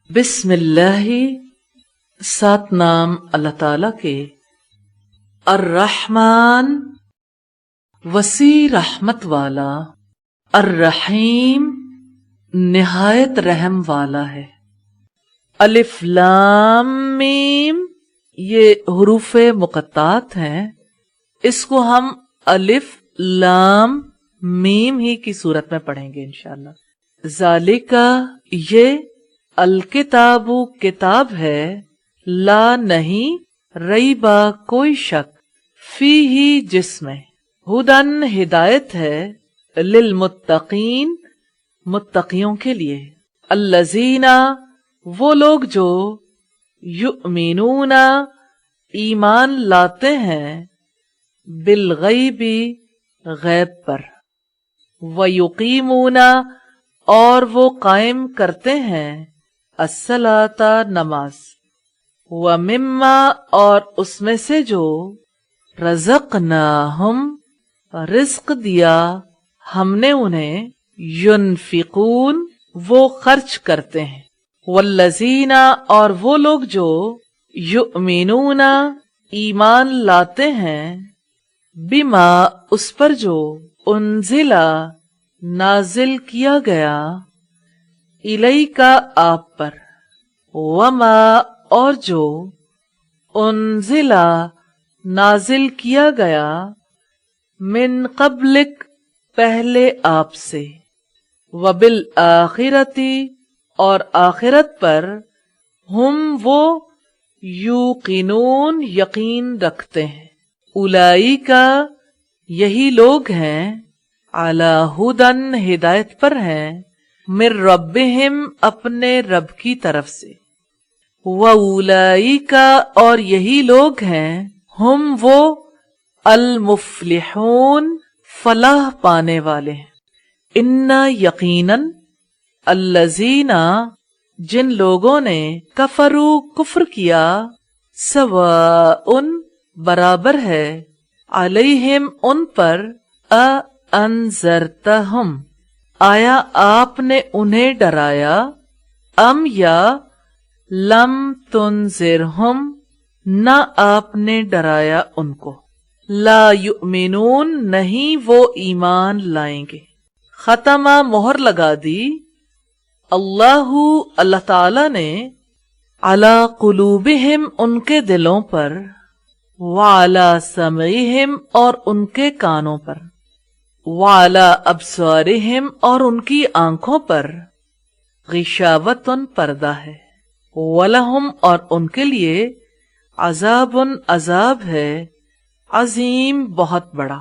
بسم اللہ، سات نام اللہ تعالی کے۔ الرحمن، وسیع رحمت والا۔ الرحیم، نہایت رحم والا ہے۔ الف لام میم، یہ حروف مقطعات ہیں، اس کو ہم الف لام میم ہی کی صورت میں پڑھیں گے انشاءاللہ۔ ذالکہ، یہ الکتاب کتاب ہے، لا نہیں، ریبا کوئی شک، فی ہی جس میں، ہدن ہدایت ہے، للمتقین متقیوں کے لیے، الذین وہ لوگ جو یؤمنون ایمان لاتے ہیں، بالغیب غیب پر، ویقیمون اور وہ قائم کرتے ہیں، الصلاۃ نماز، ومما اور اس میں سے جو رزقناہم رزق دیا ہم نے انہیں، ینفقون وہ خرچ کرتے ہیں، والذین اور وہ لوگ جو یؤمنون ایمان لاتے ہیں، بما اس پر جو انزلا نازل کیا گیا، الیکا آپ پر، وما اور جو انزلا نازل کیا گیا، من قبلک پہلے آپ سے، وبالآخرتی اور آخرت پر، ہم وہ یوقنون یقین رکھتے ہیں، اولئک یہی لوگ ہیں، علی ھدی ہدایت پر ہیں، من ربہم اپنے رب کی طرف سے، واولئک اور یہی لوگ ہیں، ہم وہ المفلحون فلاح پانے والے ہیں۔ انا یقیناً، الذین جن لوگوں نے، کفروا کفر کیا، سواء برابر ہے، علیہم ان پر، انذرتہم آیا آپ نے انہیں ڈرایا، ام یا لم تنذرہم نہ آپ نے ڈرایا ان کو، لا یؤمنون نہیں وہ ایمان لائیں گے۔ ختمہ مہر لگا دی، اللہ تعالی نے، علی قلوبہم ان کے دلوں پر، وعلی سمعہم اور ان کے کانوں پر، وعلی ابصارہم اور ان کی آنکھوں پر، غشاوۃ پردہ ہے، ولہم اور ان کے لیے، عذاب عذاب ہے، عظیم بہت بڑا۔